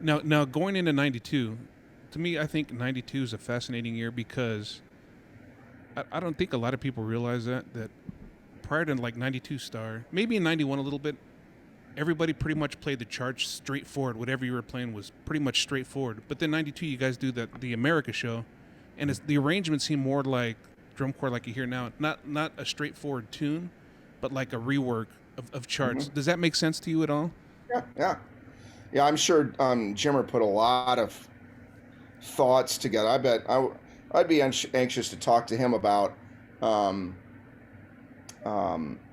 Now going into '92, to me, I think '92 is a fascinating year because I don't think a lot of people realize that prior to like '92 Star, maybe in '91 a little bit, everybody pretty much played the charts straightforward. Whatever you were playing was pretty much straightforward. But then '92, you guys do the America show, and the arrangement seemed more like drum corps like you hear now. Not a straightforward tune, but like a rework of charts. Does that make sense to you at all? Yeah, yeah, yeah. I'm sure Jimmer put a lot of thoughts together. I bet I'd be anxious to talk to him about, um,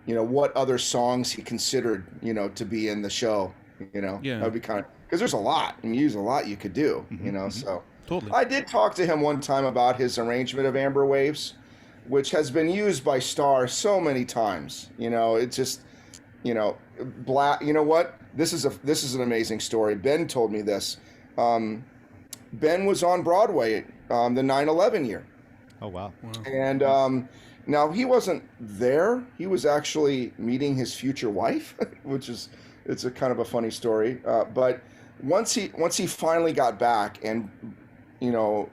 what other songs he considered, to be in the show. Yeah. That would be kind of, because there's a lot, and there's a lot you could do. So Totally. I did talk to him one time about his arrangement of Amber Waves, which has been used by Starr so many times. It's just, black. You know what? This is an amazing story. Ben told me this. Ben was on Broadway the 9/11 year. Oh, wow. And now he wasn't there. He was actually meeting his future wife, it's a kind of a funny story. But once he finally got back and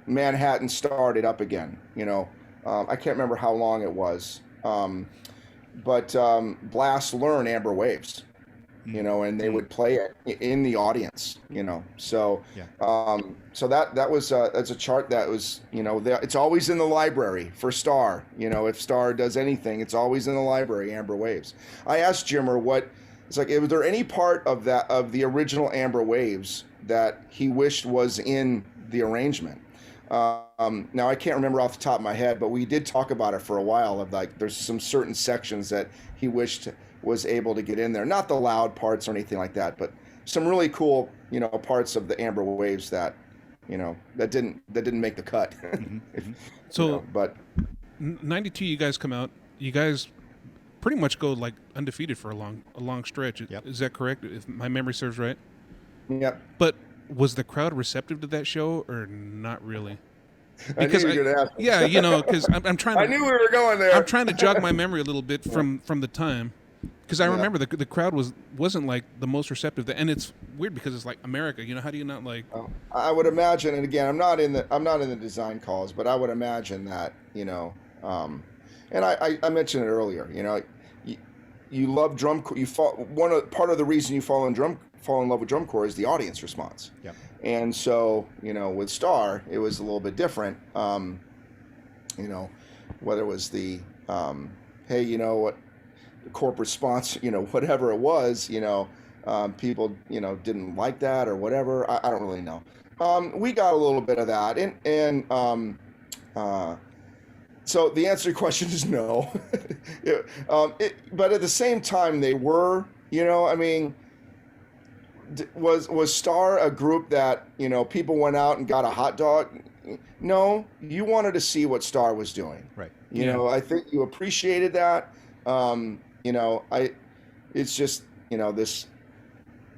Manhattan started up again. I can't remember how long it was. But Blast learned Amber Waves. And they would play it in the audience, So, Yeah. So that's a chart that was, it's always in the library for Starr. If Starr does anything, it's always in the library. Amber Waves. I asked Jimmer was there any part of the original Amber Waves that he wished was in the arrangement? Now I can't remember off the top of my head, but we did talk about it for a while. There's some certain sections that he wished was able to get in there, not the loud parts or anything like that, but some really cool, parts of the Amber Waves that didn't make the cut. But '92, you guys come out. You guys pretty much go like undefeated for a long stretch. Yep. Is that correct? If my memory serves right. Yep. But was the crowd receptive to that show or not really? Because I knew you were gonna ask. Yeah, because I'm trying to. I knew we were going there. I'm trying to jog my memory a little bit from the time, because I remember the crowd wasn't like the most receptive. And it's weird because it's like America. How do you not like? I would imagine, and again, I'm not in the design calls, but I would imagine that and I mentioned it earlier. You love drum. Part of the reason you fall in love with drum corps is the audience response. Yeah. And so, with Starr, it was a little bit different. Whether it was the, hey, what, the corporate response, whatever it was, people, didn't like that or whatever. I don't really know. We got a little bit of that. So the answer to your question is no. But at the same time, they were, was Starr a group that, people went out and got a hot dog? No, you wanted to see what Starr was doing. Right. I think you appreciated that. It's just, this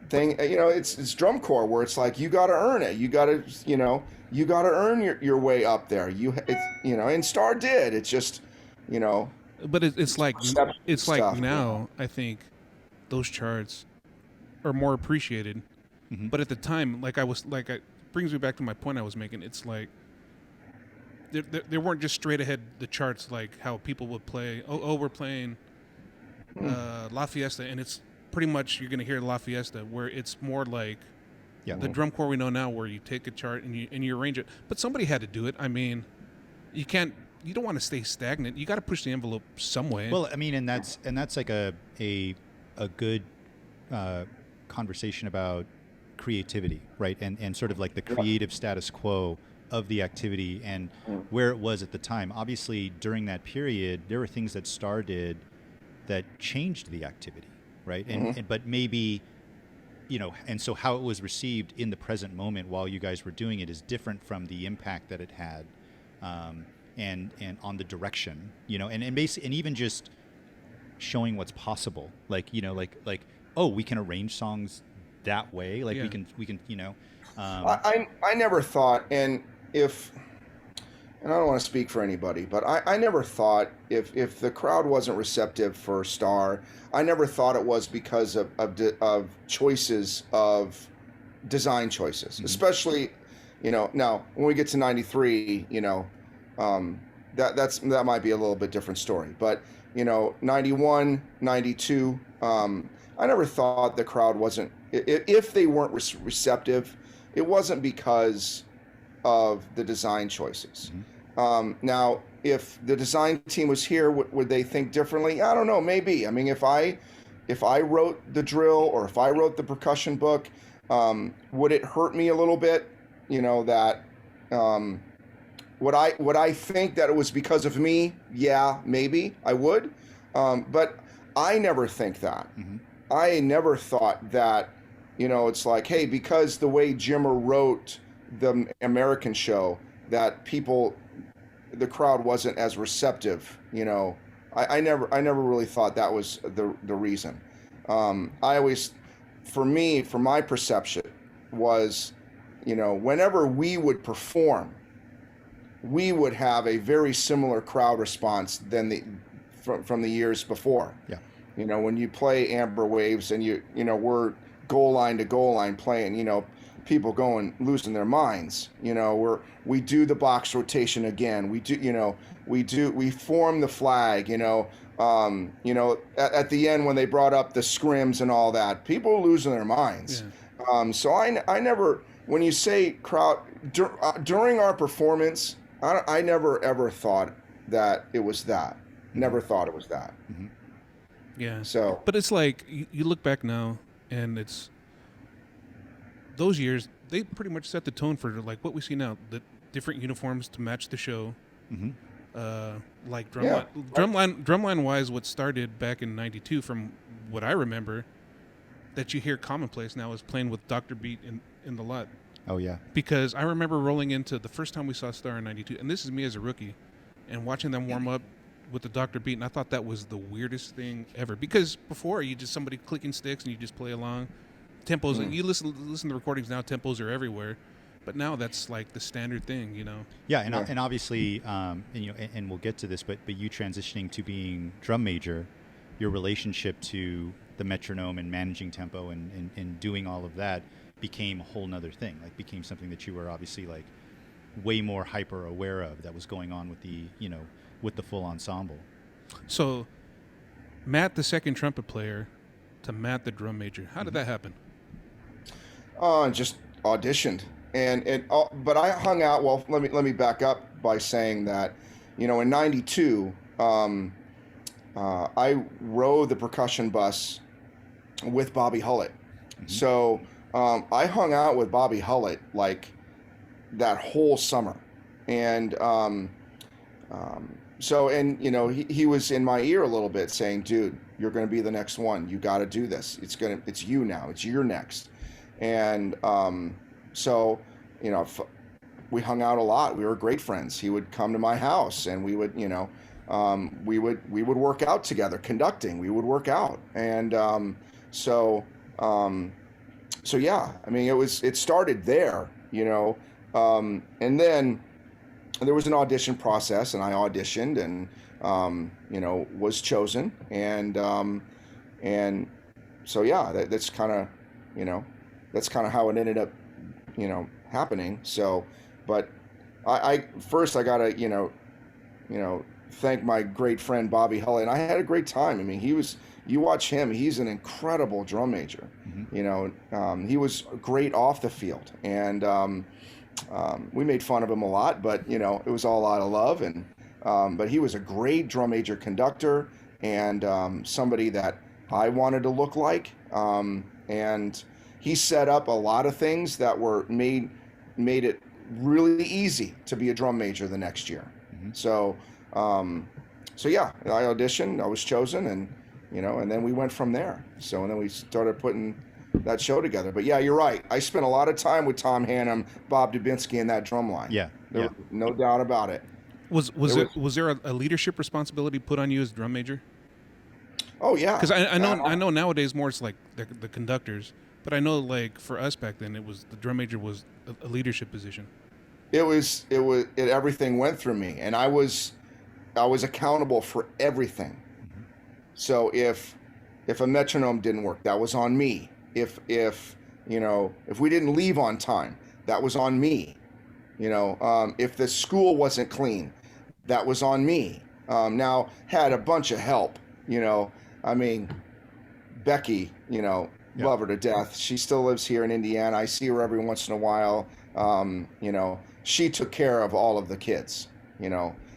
thing, it's drum corps where it's like, you got to earn it. You got to, you got to earn your way up there. And Starr did. It's just, But it's like stuff, now I think those charts are more appreciated. Mm-hmm. But at the time, it brings me back to my point I was making. It's like they weren't just straight ahead the charts like how people would play. Oh, we're playing La Fiesta, and it's pretty much you're gonna hear La Fiesta, where it's more like the drum corps we know now, where you take a chart and you arrange it. But somebody had to do it. I mean, you don't want to stay stagnant. You got to push the envelope some way. Well, I mean, and that's like a good conversation about creativity, right? And sort of like the creative status quo of the activity and where it was at the time. Obviously, during that period, there were things that Starr did that changed the activity, right? And but maybe, and so how it was received in the present moment while you guys were doing it is different from the impact that it had, and on the direction, and basically, and even just showing what's possible, like oh, we can arrange songs that way, like we can I never thought, and I don't want to speak for anybody, but I never thought if the crowd wasn't receptive for Starr, I never thought it was because of choices of design choices, especially, now when we get to 93, that might be a little bit different story, but 91, 92, I never thought the crowd wasn't, if they weren't receptive, it wasn't because of the design choices. Now, if the design team was here, would they think differently? I don't know, maybe. I mean, if I wrote the drill, or if I wrote the percussion book, would it hurt me a little bit? That would I think that it was because of me? Yeah, maybe I would, but I never think that. I never thought that. It's like, hey, because the way Jimmer wrote the American show, that the crowd wasn't as receptive. I never really thought that was the reason. I always, from my perception, was, whenever we would perform, we would have a very similar crowd response than from the years before. Yeah. When you play Amber Waves and we're goal line to goal line playing, people losing their minds. We do the box rotation again. We form the flag. At the end when they brought up the scrims and all that, people were losing their minds. Yeah. So I never, when you say crowd during our performance, I never ever thought that it was that. Never thought it was that. Yeah. So, but it's like you look back now, and it's those years, they pretty much set the tone for like what we see now. The different uniforms to match the show. Like drumline wise, what started back in '92, from what I remember, that you hear commonplace now is playing with Dr. Beat in the lot. Oh yeah. Because I remember rolling into the first time we saw Star in '92, and this is me as a rookie, and watching them warm up with the Dr. Beat, and I thought that was the weirdest thing ever. Because before, you just somebody clicking sticks and you just play along. Tempos, and you listen to the recordings now, tempos are everywhere. But now that's like the standard thing, Yeah, and obviously, and we'll get to this, but you transitioning to being drum major, your relationship to the metronome and managing tempo and doing all of that became a whole nother thing. Like, became something that you were obviously like way more hyper aware of that was going on with the full ensemble. So, Matt, the second trumpet player, to Matt, the drum major, how did that happen? Just auditioned. But I hung out. Well, let me back up by saying that, in '92, I rode the percussion bus with Bobby Hullett. So I hung out with Bobby Hullett like that whole summer, and he was in my ear a little bit, saying, "Dude, you're going to be the next one. You got to do this. It's you now. It's your next." And we hung out a lot. We were great friends. He would come to my house, and we would, we would work out together, conducting. We would work out, and yeah. I mean, it started there, and then there was an audition process, and I auditioned, and was chosen, and so yeah, that's kind of, that's kind of how it ended up, happening. So, but I first I gotta, thank my great friend Bobby Hulley, and I had a great time. I mean, you watch him, he's an incredible drum major. He was great off the field, and we made fun of him a lot, but it was all out of love. And but he was a great drum major conductor, and somebody that I wanted to look like, and he set up a lot of things that were made it really easy to be a drum major the next year. So yeah, I auditioned, I was chosen, and and then we went from there. So, and then we started putting that show together. But yeah, you're right. I spent a lot of time with Tom Hannum, Bob Dubinsky, and that drum line. Yeah, no doubt about it. Was there a leadership responsibility put on you as drum major? Oh yeah, because I know nowadays more it's like the conductors, but I know like for us back then it was the drum major was a leadership position. Everything went through me, and I was accountable for everything. So if a metronome didn't work, that was on me. If if we didn't leave on time, that was on me. If the school wasn't clean, that was on me. Now, had a bunch of help, I mean, Becky, love her to death. She still lives here in Indiana. I see her every once in a while. She took care of all of the kids,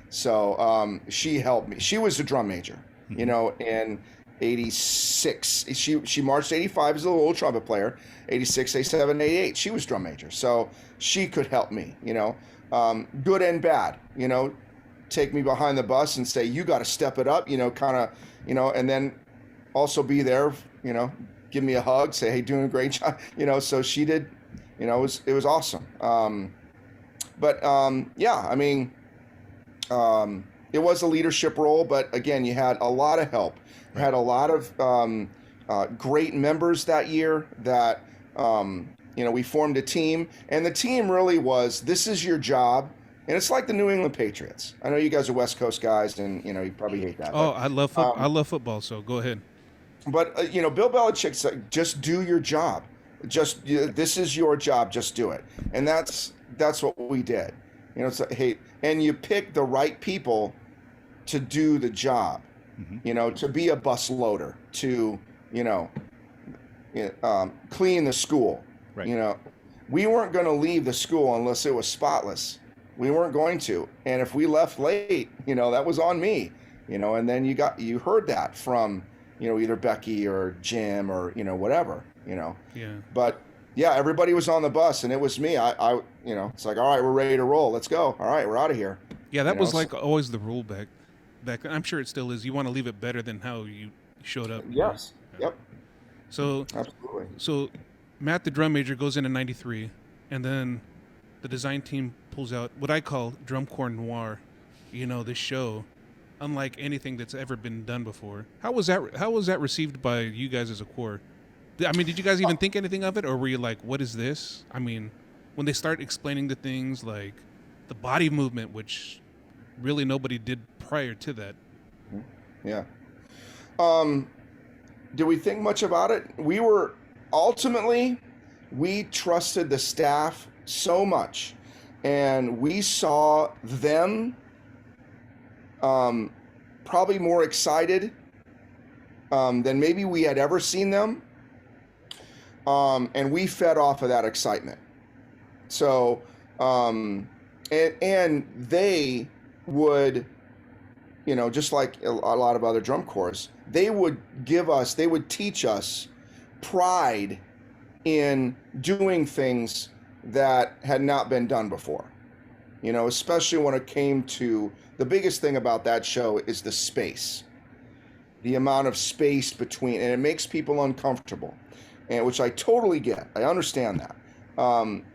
so she helped me. She was a drum major, in 86. She marched 85 as a little trumpet player, 86, 87, 88. She was drum major. So she could help me, good and bad, take me behind the bus and say, you got to step it up, and then also be there, give me a hug, say, hey, doing a great job, so she did, it was awesome. It was a leadership role, but again, you had a lot of help. You had a lot of great members that year that, we formed a team, and the team really was, this is your job. And it's like the New England Patriots. I know you guys are West Coast guys, and you probably hate that. Oh, I love I love football. So go ahead. But Bill Belichick said, just do your job. This is your job. Just do it. And that's what we did. It's like, hey, and you pick the right people to do the job. To be a bus loader, to clean the school. Right. We weren't going to leave the school unless it was spotless. We weren't going to. And if we left late, that was on me, and then you heard that from, either Becky or Jim or, whatever, Yeah. But yeah, everybody was on the bus and it was me. I it's like, all right, we're ready to roll. Let's go. All right, we're out of here. Yeah, that was like always the rule back then. I'm sure it still is. You want to leave it better than how you showed up. Yes. Yeah. Yep. So absolutely. So Matt, the drum major, goes in 93, and then the design team pulls out what I call Drum Corps Noir, this show, unlike anything that's ever been done before. How was that received by you guys as a corps? I mean, did you guys even think anything of it, or were you like, what is this? I mean, when they start explaining the things like the body movement, which really nobody did prior to that. Yeah. Did we think much about it? We trusted the staff so much, and we saw them probably more excited than maybe we had ever seen them, and we fed off of that excitement. So and they would, just like a lot of other drum corps, they would teach us pride in doing things that had not been done before, especially when it came to, the biggest thing about that show is the space, the amount of space between, and it makes people uncomfortable, and which I totally get. I understand that.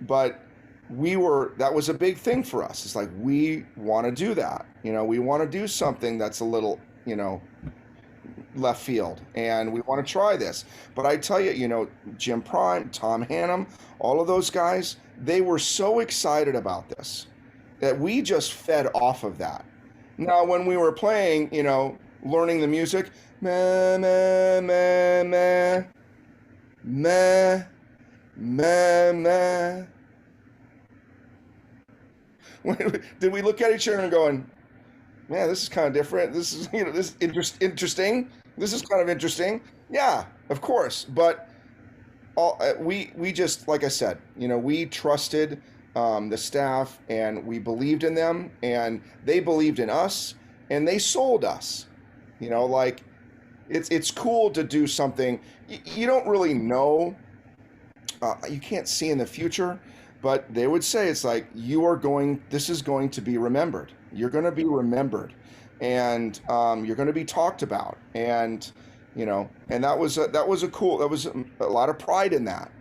But that was a big thing for us. It's like, we want to do that. We want to do something that's a little, left field, and we want to try this. But I tell you, Jim Prime, Tom Hannum, all of those guys, they were so excited about this that we just fed off of that. Now, when we were playing, learning the music, meh, meh, meh, meh, meh, meh, meh. Did we look at each other and going, man, this is kind of different. This is, this is interesting. This is kind of interesting. Yeah, of course. But we just, like I said, we trusted the staff, and we believed in them, and they believed in us, and they sold us. Like, it's cool to do something. You don't really know. You can't see in the future, but they would say, it's like, this is going to be remembered. You're going to be remembered, and you're going to be talked about, and and that was a lot of pride in that,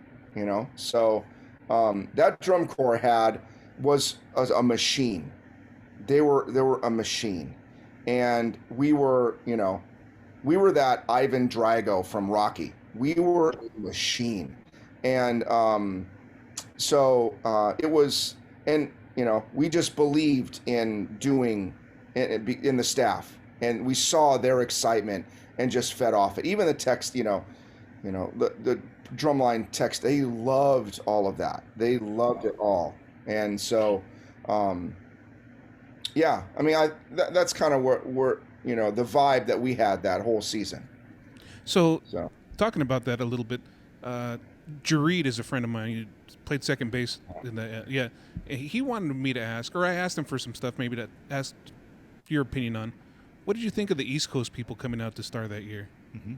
So that drum corps was a machine. They were a machine, and we were that Ivan Drago from Rocky. We were a machine, and so it was, and we just believed in doing in the staff, and we saw their excitement and just fed off it. Even the text, the drumline text, they loved all of that. They loved it all. And so, yeah, I mean, that's kind of where the vibe that we had that whole season. So, So talking about that a little bit, Jareed is a friend of mine. He played second base in the yeah. He wanted me to ask, or I asked him for some stuff, maybe to ask your opinion on. What did you think of the East Coast people coming out to Star that year? Mm-hmm.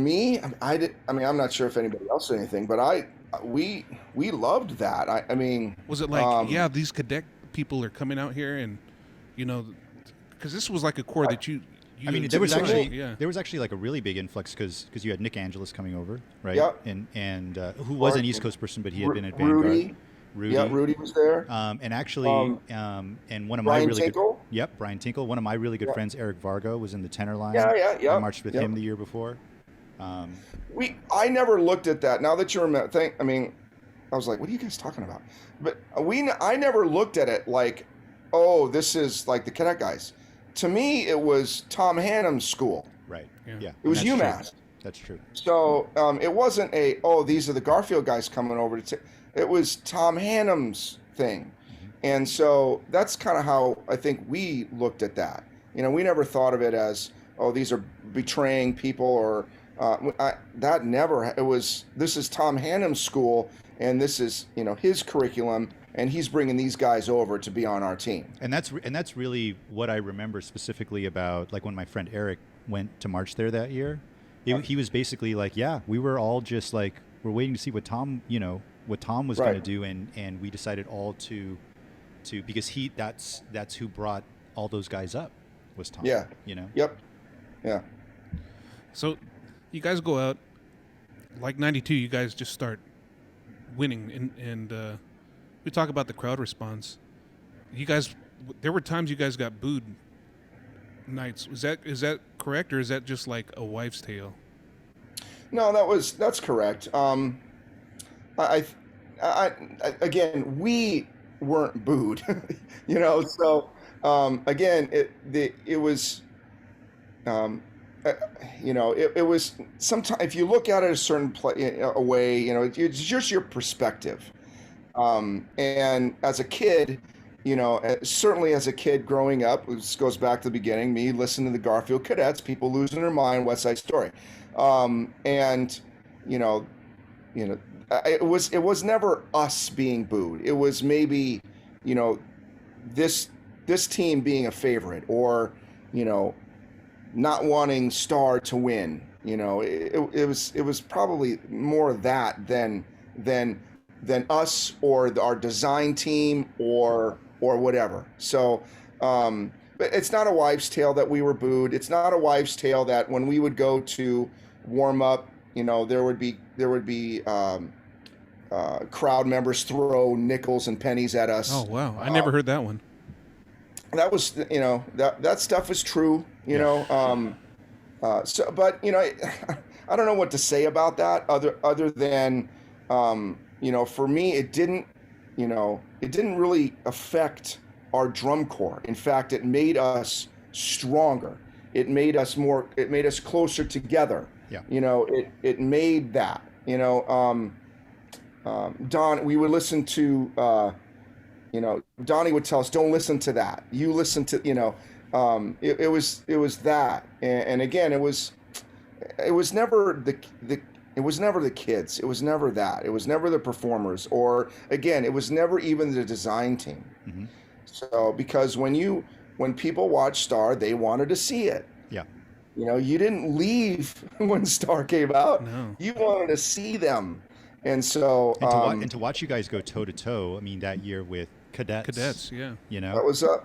Me, I did. I mean, I'm not sure if anybody else said anything, but we loved that. I mean, Was it like, yeah, these cadet people are coming out here, and because this was like a core that you I mean, there was yeah. actually like a really big influx because you had Nick Angelis coming over, right? Yep. And who was an East Coast person, but he had been at Vanguard. Rudy. Yeah, Rudy was there. And actually, and one of my Brian really Tinkle. good, yep, Brian Tinkle. One of my really good friends, Eric Vargo, was in the tenor line. Yeah. I marched with him the year before. I never looked at that. Now that you remember, I mean, I was like, what are you guys talking about? But I never looked at it like, oh, this is like the cadet guys. To me, it was Tom Hannum's school. Right. Yeah. It was That's UMass. True. That's true. So it wasn't these are the Garfield guys coming over to. It was Tom Hannum's thing, and so that's kind of how I think we looked at that. We never thought of it as, oh, these are betraying people or that never. It was, this is Tom Hannum's school, and this is his curriculum, and he's bringing these guys over to be on our team. And that's really what I remember specifically about, like, when my friend Eric went to march there that year. He was basically like, yeah, we were all just like, we're waiting to see what Tom was going to do, and we decided all to because that's who brought all those guys up, was Tom. Yeah. Yep. Yeah. So you guys go out, like 92, you guys just start winning, and we talk about the crowd response. There were times you guys got booed nights. Is that correct, or is that just like a wives' tale? No, that's correct. I again, we weren't booed, So again, it was, it was sometimes, if you look at it a certain a way, it's just your perspective. And as a kid, certainly as a kid growing up, this goes back to the beginning, me listening to the Garfield Cadets, people losing their mind, West Side Story. And it was never us being booed. It was maybe, this team being a favorite, or, not wanting Star to win. It was probably more that than us or our design team or whatever. So, but it's not a wives' tale that we were booed. It's not a wives' tale that when we would go to warm up, there would be crowd members throw nickels and pennies at us. Oh wow, I never heard that one. That was, that stuff is true. So, but I don't know what to say about that other than, for me, it didn't really affect our drum corps. In fact, it made us stronger. It made us closer together. Yeah. It made that, Don, we would listen to, Donnie would tell us, don't listen to that. You listen to, it was that. And again, it was never it was never the kids. It was never that. It was never the performers, or again, it was never even the design team. Mm-hmm. So, because when people watch Star, they wanted to see it. Yeah. You didn't leave when Star came out. No. You wanted to see them. And so, and to watch you guys go toe to toe. I mean, that year with cadets, yeah. That was it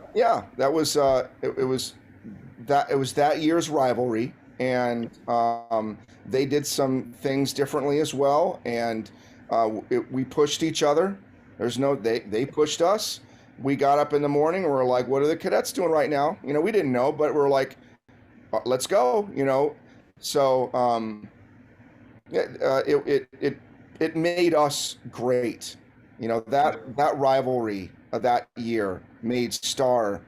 was that year's rivalry, and they did some things differently as well, and we pushed each other. They pushed us. We got up in the morning and we're like, what are the cadets doing right now? We didn't know, but we're like, let's go. So it made us great. That rivalry of that year made Star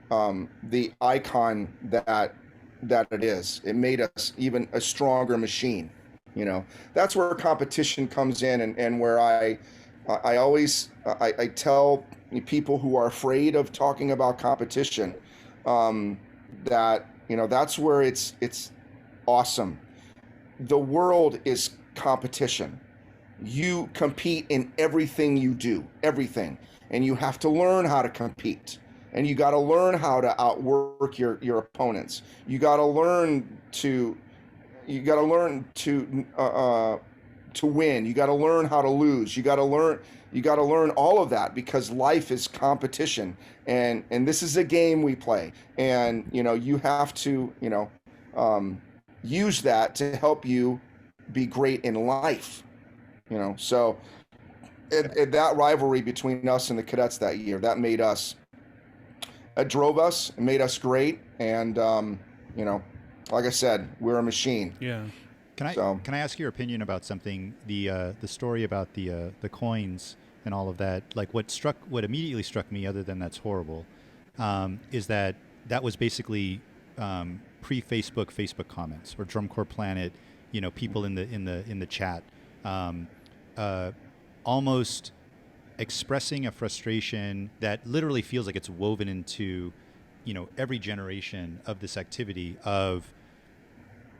the icon that it is. It made us even a stronger machine. You know, that's where competition comes in, and where I always I tell people who are afraid of talking about competition that, you know, that's where it's awesome. The world is competition. You compete in everything you do, everything, and you have to learn how to compete. And you got to learn how to outwork your opponents. You got to learn to to win. You got to learn how to lose. You got to learn all of that, because life is competition, and this is a game we play, and you know, you have to, you know, use that to help you be great in life, you know. So that rivalry between us and the cadets that year, that made us, it drove us, it made us great, and you know, like I said, we're a machine. Yeah. Can I ask your opinion about something? The story about the coins and all of that. Like what immediately struck me, other than that's horrible, is that was basically pre-Facebook comments, or Drum Corps Planet, you know, people in the chat, almost expressing a frustration that literally feels like it's woven into, you know, every generation of this activity of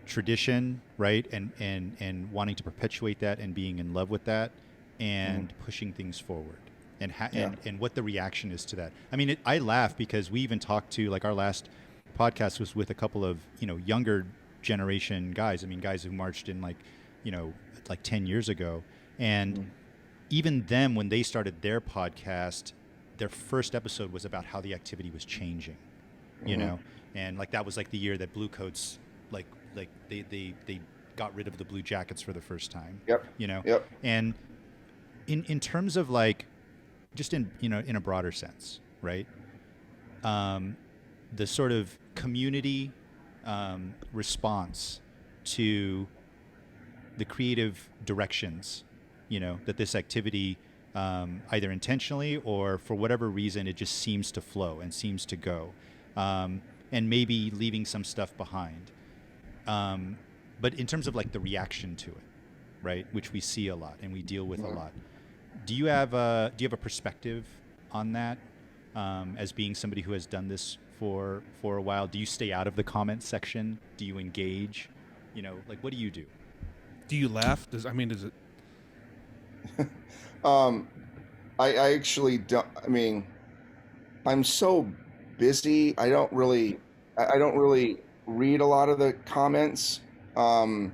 tradition, right? And wanting to perpetuate that, and being in love with that, and pushing things forward, and and what the reaction is to that. I mean, I laugh because we even talked to, like, our last podcast was with a couple of, you know, younger generation guys. I mean, guys who marched in, like, you know, like 10 years ago. And even them, when they started their podcast, their first episode was about how the activity was changing, you know? And like, that was like the year that Blue Coats, like they got rid of the blue jackets for the first time. Yep. You know? Yep. And in terms of, like, just in, you know, in a broader sense, right? The sort of community response to the creative directions, you know, that this activity, either intentionally or for whatever reason, it just seems to flow and seems to go, and maybe leaving some stuff behind. But in terms of, like, the reaction to it, right, which we see a lot and we deal with a lot, do you have a perspective on that, as being somebody who has done this for a while? Do you stay out of the comment section? Do you engage? You know, like, what do you do? Do you laugh? Does it? I actually don't. I mean, I'm so busy. I don't really read a lot of the comments. To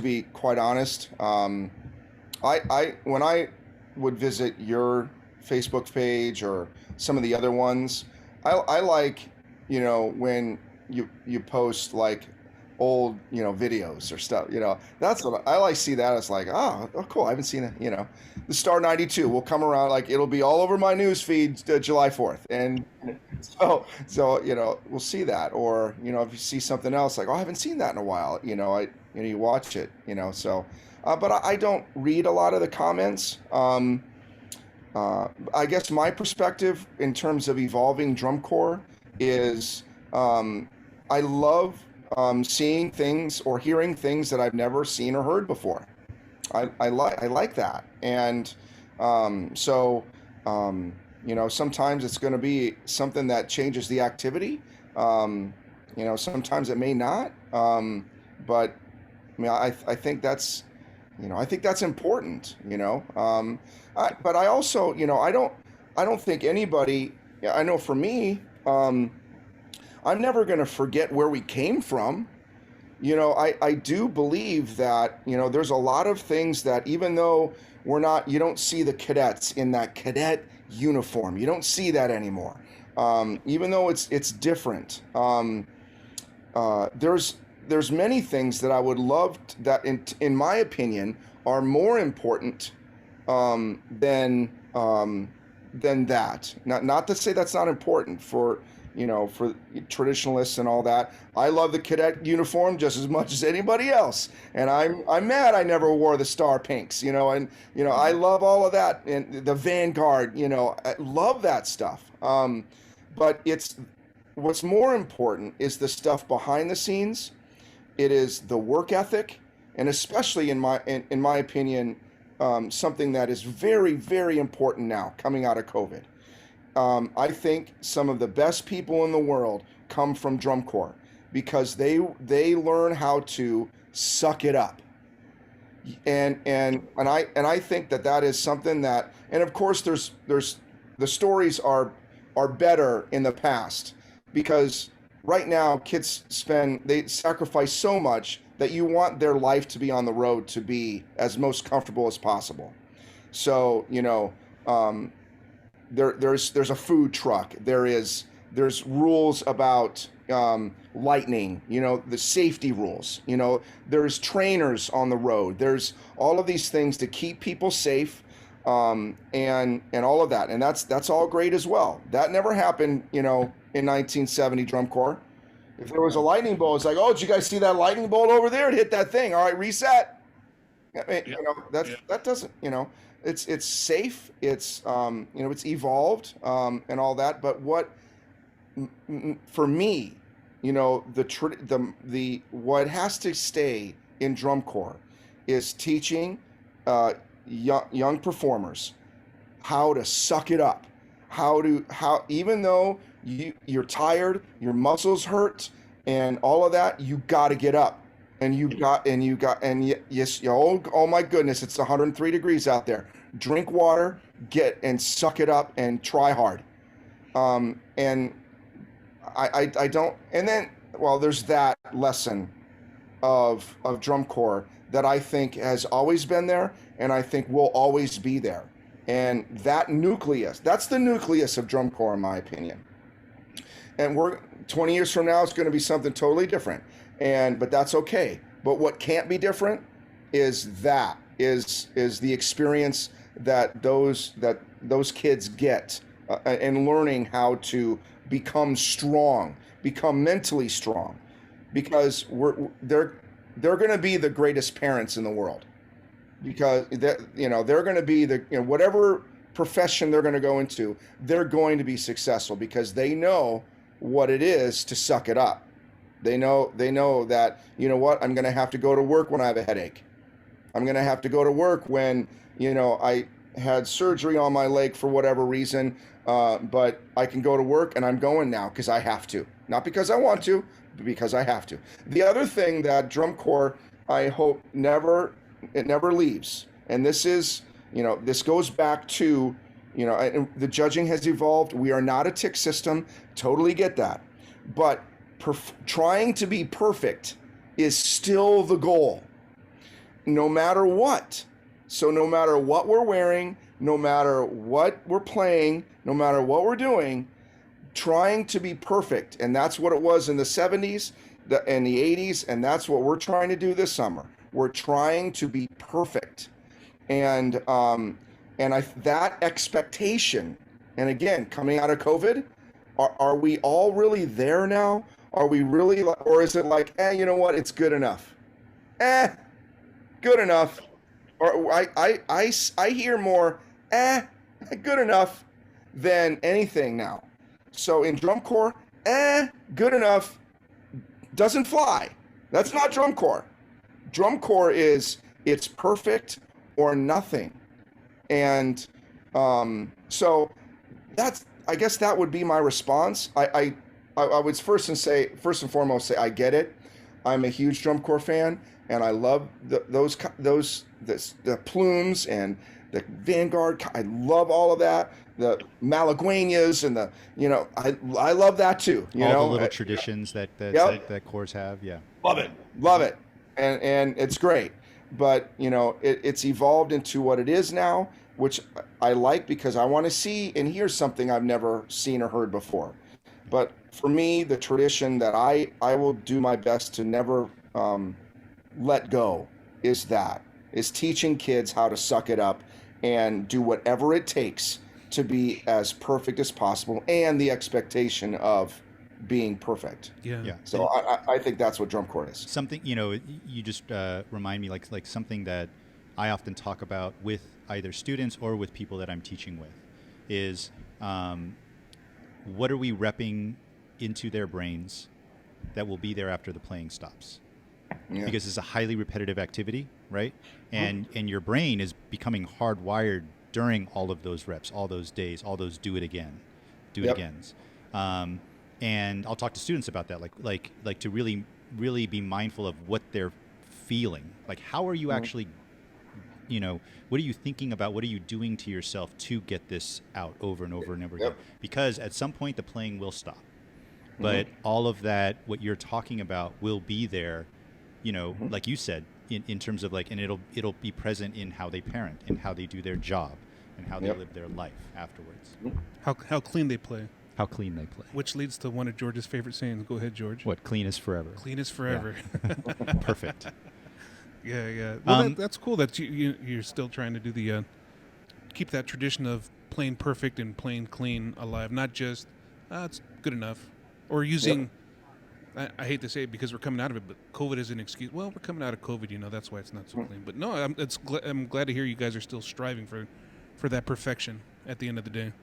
be quite honest, I when I would visit your Facebook page or some of the other ones, I like, you know, when you post, like, old, you know, videos or stuff, you know. That's what I like, see that as like, oh cool, I haven't seen it, you know. The Star 92 will come around, like, it'll be all over my news feed July 4th, and so you know, we'll see that. Or, you know, if you see something else, like, oh, I haven't seen that in a while, you know, you watch it, you know. So but I don't read a lot of the comments. I guess my perspective in terms of evolving drum corps is, I love seeing things or hearing things that I've never seen or heard before. I like that, and so you know, sometimes it's going to be something that changes the activity. You know, sometimes it may not. But I mean, I think that's, you know, I think that's important. You know, but I also, you know, I don't think anybody. I know for me, I'm never going to forget where we came from. You know, I do believe that, you know, there's a lot of things that, even though you don't see the cadets in that cadet uniform, you don't see that anymore. Even though it's different. There's many things that I would love that, in my opinion, are more important than that. Not to say that's not important for, you know, for traditionalists and all that. I love the cadet uniform just as much as anybody else, and I'm mad I never wore the star pinks, you know, and, you know, I love all of that, and the Vanguard, you know, I love that stuff. But what's more important is the stuff behind the scenes, it is the work ethic, and especially in my opinion, something that is very, very important now coming out of COVID. I think some of the best people in the world come from drum corps because they learn how to suck it up. And I think that is something that, and of course there's the stories are better in the past, because right now kids they sacrifice so much that you want their life to be on the road to be as most comfortable as possible. So there's a food truck, there's rules about lightning, the safety rules, there's trainers on the road, there's all of these things to keep people safe, and all of that, and that's all great as well. That never happened in 1970 drum corps. If there was a lightning bolt, it's like, oh, did you guys see that lightning bolt over there? It hit that thing. All right, reset. I mean, that doesn't, it's safe. It's it's evolved, and all that. But for me, the what has to stay in drum corps is teaching young performers how to suck it up, how even though you're tired, your muscles hurt, and all of that, you got to get up, and yes, oh my goodness, it's 103 degrees out there. Drink water, and suck it up, and try hard. And I don't, and then, well, there's that lesson of drum corps that I think has always been there, and I think will always be there. And that's the nucleus of drum corps, in my opinion. And 20 years from now, it's going to be something totally different. But that's okay. But what can't be different is the experience that those kids get, and learning how to become strong, become mentally strong, because they're going to be the greatest parents in the world, because they're going to be whatever profession they're going to go into, they're going to be successful because they know what it is to suck it up. They know that, I'm going to have to go to work when I have a headache. I'm going to have to go to work when, I had surgery on my leg for whatever reason, but I can go to work, and I'm going now because I have to. Not because I want to, but because I have to. The other thing that drum corps, I hope never leaves, and this is, this goes back to, the judging has evolved. We are not a tick system. Totally get that. But trying to be perfect is still the goal, no matter what. So no matter what we're wearing, no matter what we're playing, no matter what we're doing, trying to be perfect. And that's what it was in the 70s and the 80s, and that's what we're trying to do this summer. We're trying to be perfect. And that expectation, and again, coming out of COVID, are we all really there now? Are we really, or is it like, you know what, it's good enough? Good enough. Or I hear more, good enough than anything now. So in drum corps, good enough doesn't fly. That's not drum corps. Drum corps it's perfect or nothing. And so I guess that would be my response. I would first and foremost say I get it. I'm a huge drum corps fan, and I love the plumes and the Vanguard. I love all of that. The Malagueñas and I love that too. All the little traditions that corps have. Yeah. Love it. And it's great. But it's evolved into what it is now, which I like because I want to see and hear something I've never seen or heard before. But for me, the tradition that I will do my best to never let go is teaching kids how to suck it up and do whatever it takes to be as perfect as possible, and the expectation of being perfect. Yeah. So I think that's what drum corps is. Something, you just remind me like something that I often talk about with either students or with people that I'm teaching with is what are we repping into their brains that will be there after the playing stops? Yeah. because it's a highly repetitive activity, right? And your brain is becoming hardwired during all of those reps, all those days, all those do it agains. And I'll talk to students about that, like to really be mindful of what they're feeling. Like, how are you actually, what are you thinking about? What are you doing to yourself to get this out over and over and over again? Because at some point the playing will stop. But all of that, what you're talking about, will be there, like you said, in terms of and it'll be present in how they parent, and how they do their job, and how they live their life afterwards. How clean they play. How clean they play. Which leads to one of George's favorite sayings. Go ahead, George. What? Clean is forever. Clean is forever. Yeah. Perfect. Yeah. Well, that's cool that you're still trying to do the keep that tradition of playing perfect and playing clean alive. Not just it's good enough, or using. I hate to say it because we're coming out of it, but COVID is an excuse. Well, we're coming out of COVID, that's why it's not so clean. But no, I'm glad to hear you guys are still striving for that perfection at the end of the day.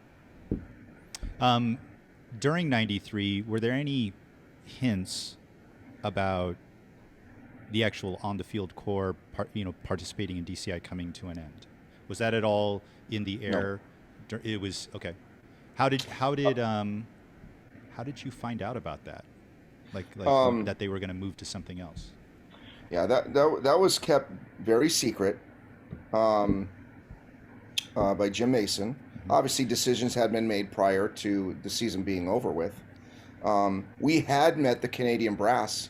During '93, were there any hints about the actual on-the-field core, participating in DCI coming to an end? Was that at all in the air? No. It was okay. How did you find out about that? That they were going to move to something else? Yeah, that was kept very secret by Jim Mason. Obviously, decisions had been made prior to the season being over with. We had met the Canadian brass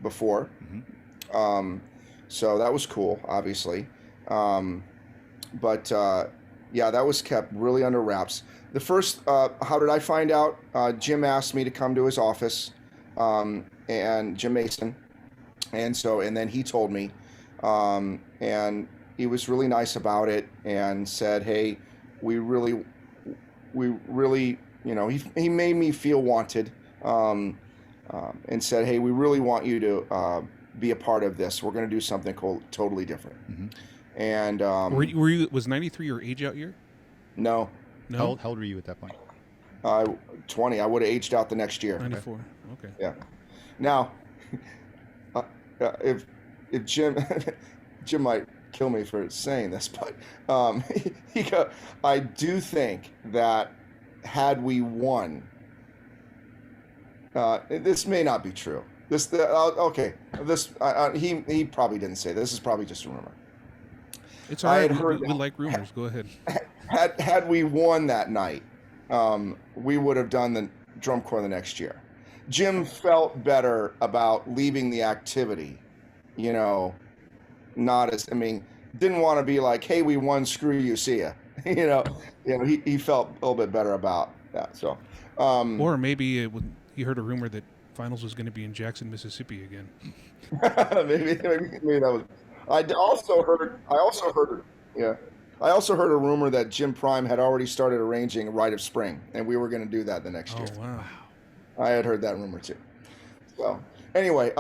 before, so that was cool, obviously. But that was kept really under wraps. The first, how did I find out? Jim asked me to come to his office, and Jim Mason, and then he told me, and he was really nice about it, and said, "Hey, we really, he made me feel wanted, and said, hey, we really want you to be a part of this. We're going to do something totally different." And were you was 93 your age out year? No. How old were you at that point? 20. I would have aged out the next year. 94. Okay. Yeah. Now, if Jim might kill me for saying this, but I do think that had we won, this may not be true. He probably didn't say this. This is probably just a rumor. It's all right. We like rumors. Go ahead. Had we won that night, we would have done the drum corps the next year. Jim felt better about leaving the activity, didn't want to be like, hey, we won, screw you, see ya. He felt a little bit better about that. So, or maybe he heard a rumor that finals was going to be in Jackson, Mississippi again. maybe that was. I also heard a rumor that Jim Prime had already started arranging Rite of Spring, and we were going to do that the next year. Oh, wow. I had heard that rumor too. So anyway,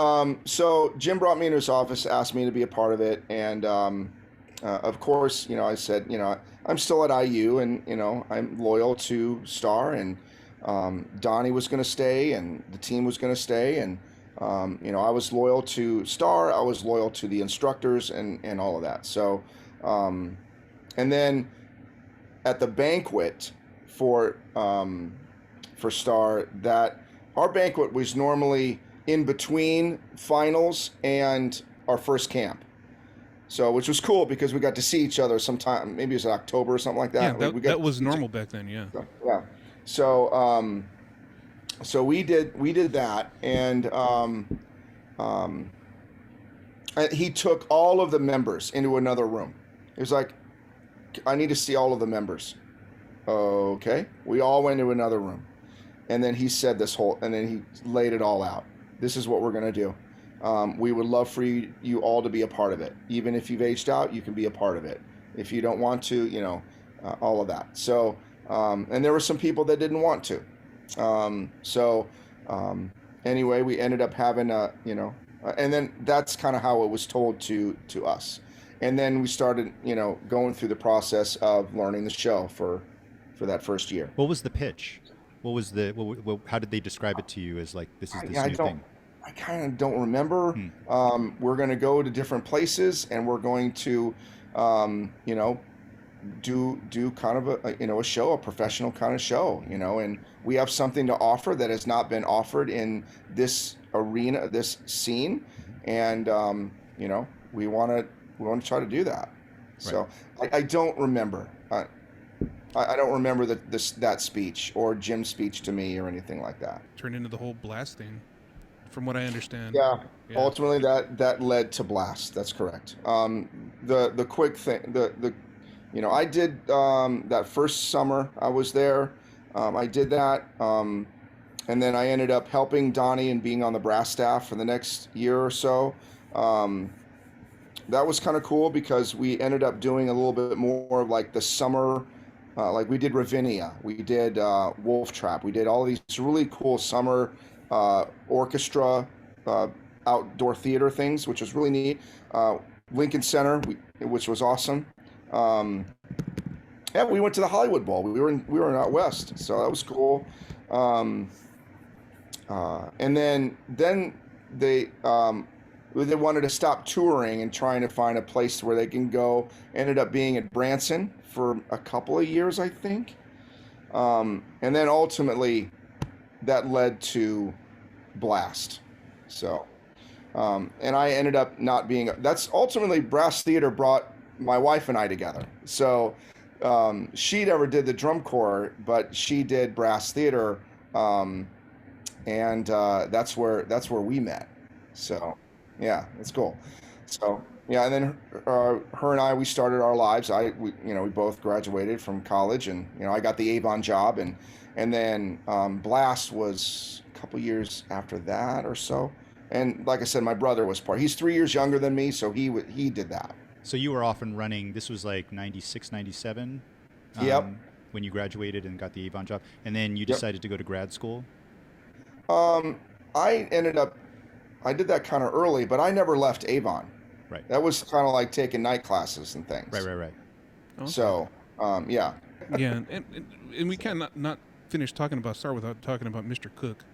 so Jim brought me into his office, asked me to be a part of it, and of course, I said, I'm still at IU, and I'm loyal to Star, and Donnie was going to stay, and the team was going to stay, and I was loyal to Star, I was loyal to the instructors, and all of that. So, and then at the banquet for Star, that our banquet was normally in between finals and our first camp. So, which was cool because we got to see each other sometime. Maybe it was October or something like that. Yeah, that was normal back then. Yeah. Yeah. So, so we did that, and he took all of the members into another room. It was like, I need to see all of the members. Okay. We all went into another room. And then he said and then he laid it all out. This is what we're going to do. We would love for you all to be a part of it. Even if you've aged out, you can be a part of it. If you don't want to, all of that. So, and there were some people that didn't want to. Anyway, we ended up having and then that's kind of how it was told to us. And then we started, going through the process of learning the show for that first year. What was the pitch? What was how did they describe it to you as like, this is this new thing? I kind of don't remember. We're going to go to different places, and we're going to, you know, do kind of a show, a professional kind of show, and we have something to offer that has not been offered in this arena, this scene, and we want to try to do that. So I don't remember. I don't remember that speech or Jim's speech to me or anything like that. Turned into the whole Blast thing, from what I understand. Yeah. Yeah. Ultimately, that led to Blast. That's correct. The quick thing, I did that first summer I was there. I did that, and then I ended up helping Donnie and being on the brass staff for the next year or so. That was kind of cool because we ended up doing a little bit more of like the summer, like we did Ravinia, we did Wolf Trap, we did all these really cool summer orchestra, outdoor theater things, which was really neat. Lincoln Center, which was awesome. Yeah, we went to the Hollywood Bowl. We were out west, so that was cool. And then they wanted to stop touring and trying to find a place where they can go. Ended up being at Branson for a couple of years, I think. And then ultimately, that led to Blast. So, and I ended up not being. That's ultimately Brass Theater brought my wife and I together. So she never did the drum corps, but she did Brass Theater, and that's where we met. So yeah, it's cool. So yeah, and then her and I, we started our lives. We both graduated from college, and I got the Avon job, and then Blast was a couple years after that or so. And like I said, my brother was part. He's 3 years younger than me, so he did that. So you were off and running. This was like 96, 97? Yep. When you graduated and got the Avon job. And then you decided to go to grad school? I did that kind of early, but I never left Avon. Right. That was kind of like taking night classes and things. Right. Okay. So, yeah. Yeah, and we can't not finish talking about Star without talking about Mr. Cook.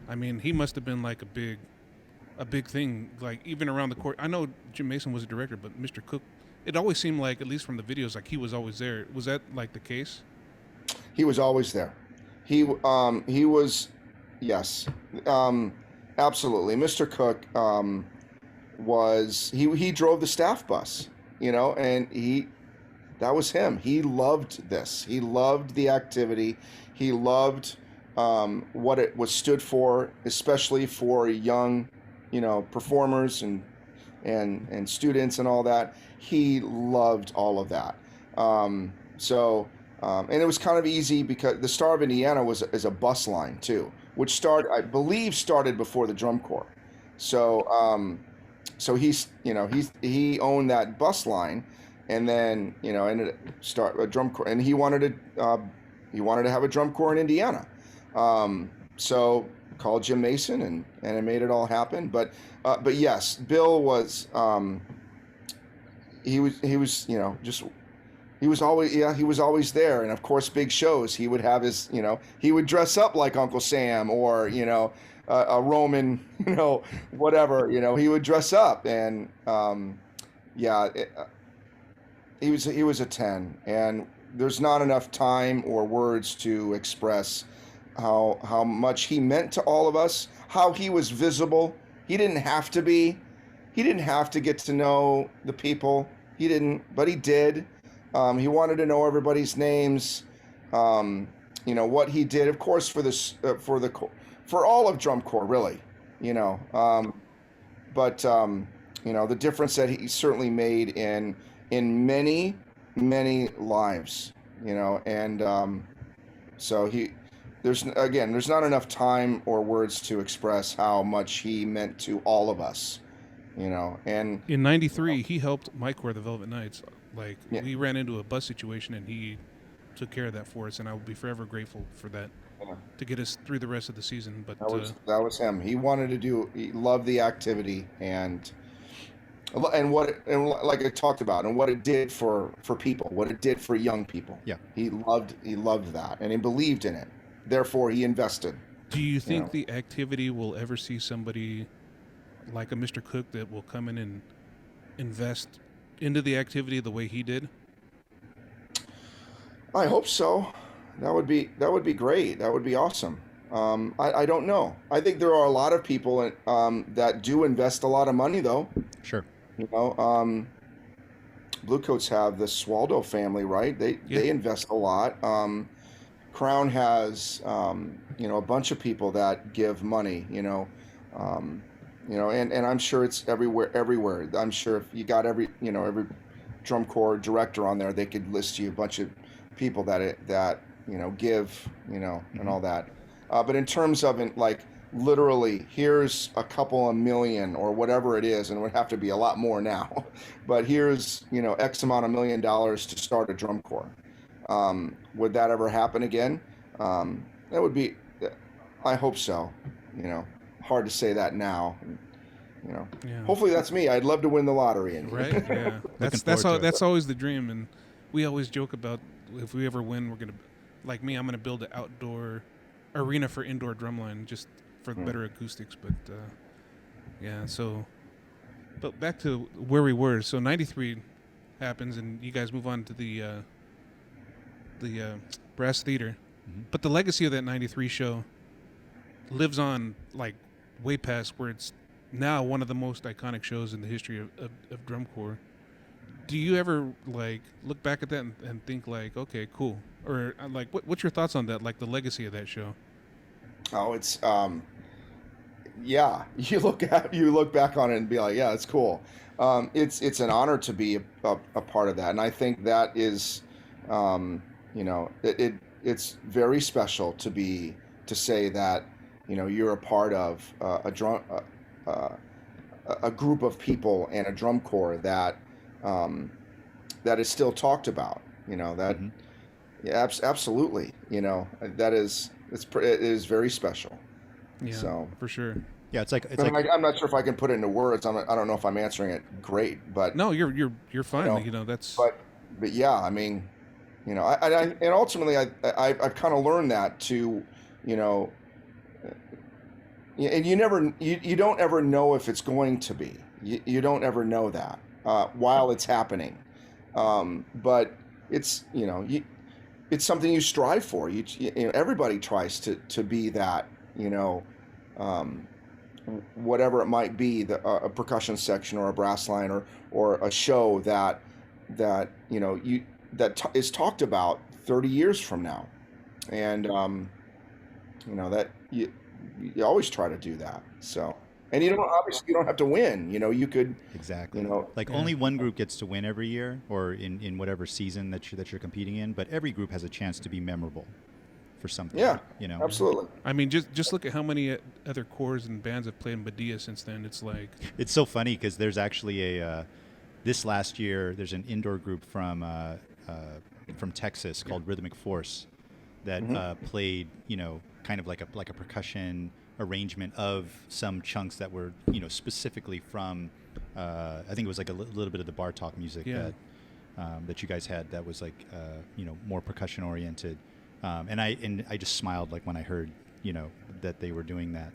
I mean, he must have been like a big thing, like even around the court. I know Jim Mason was a director, but Mr. Cook, it always seemed like, at least from the videos, like he was always there. Was that like the case? He was always there. He was, yes, absolutely. Mr. Cook he drove the staff bus, and that was him. He loved this. He loved the activity. He loved what it was stood for, especially for young, performers and students and all that. He loved all of that. And it was kind of easy because the Star of Indiana is a bus line too, which I believe started before the drum corps. So he owned that bus line, and then ended up start a drum corps, and he wanted to have a drum corps in Indiana. So called Jim Mason, and it made it all happen. But yes, Bill was he was always there. And of course, big shows, he would have his, he would dress up like Uncle Sam, or a Roman, whatever, he would dress up, and he was a 10, and there's not enough time or words to express how much he meant to all of us, how he was visible. He didn't have to be. He didn't have to get to know the people. He didn't, but he did. He wanted to know everybody's names. What he did, of course, for all of drum corps, really. But the difference that he certainly made in many lives. So there's not enough time or words to express how much he meant to all of us, and in '93 he helped Mike wear the Velvet Knights. Like, yeah. We ran into a bus situation, and he took care of that for us, and I will be forever grateful for that, to get us through the rest of the season. But that was him. He loved the activity, and like I talked about, and what it did for people, what it did for young people. Yeah. He loved that, and he believed in it. Therefore, he invested. do you think the activity will ever see somebody like a Mr. Cook that will come in and invest into the activity the way he did? I hope so. That would be great. That would be awesome. I don't know. I think there are a lot of people that do invest a lot of money, though. Sure. You know, Bluecoats have the Swaldo family, right? They Yeah. they invest a lot. Crown has a bunch of people that give money. And I'm sure it's everywhere. Everywhere. I'm sure if you got every drum corps director on there, they could list you a bunch of people that give and all that. But in terms of like literally, here's a couple of million or whatever it is, and it would have to be a lot more now. But here's X amount of $1 million to start a drum corps. Would that ever happen again? That would be. I hope so. Hard to say that now. Yeah. Hopefully that's me. I'd love to win the lottery. Right? Yeah. That's forward to it. that's always the dream, and we always joke about if we ever win, we're gonna, like me, I'm gonna build an outdoor arena for indoor drumline just for better acoustics. But yeah, so. But back to where we were. So '93 happens, and you guys move on to the Brass Theater. Mm-hmm. But the legacy of that '93 show lives on, like, way past where it's now one of the most iconic shows in the history of drum corps. Do you ever, like, look back at that and think, like, okay, cool? Or, like, what's your thoughts on that, like, the legacy of that show? Oh, it's yeah. You look back on it and be like, yeah, it's cool. It's an honor to be a part of that, and I think that is, it's very special to say that you're a part of a group of people and a drum corps that is still talked about. That Mm-hmm. yeah, absolutely. That is it is very special. Yeah, So for sure. Yeah, it's like I'm not sure if I can put it into words. I don't know if I'm answering it great, but No, you're fine. That's but yeah, I mean, and ultimately I've kind of learned that to, and you don't ever know if it's going to be. You don't ever know that while it's happening, but it's it's something you strive for. Everybody tries to be that. Whatever it might be, a percussion section or a brass line or a show that is talked about 30 years from now, and that you always try to do that. So, and obviously you don't have to win. You could exactly like Yeah. only one group gets to win every year, or in whatever season that you're competing in. But every group has a chance to be memorable for something. Yeah, you know. absolutely. I mean, just look at how many other corps and bands have played Medea since then. It's like It's so funny because there's actually this last year there's an indoor group from Texas called Rhythmic Force that played kind of like a percussion arrangement of some chunks that were specifically from I think it was like a little bit of the bar talk music that you guys had that was like more percussion oriented. And I just smiled like when I heard that they were doing that.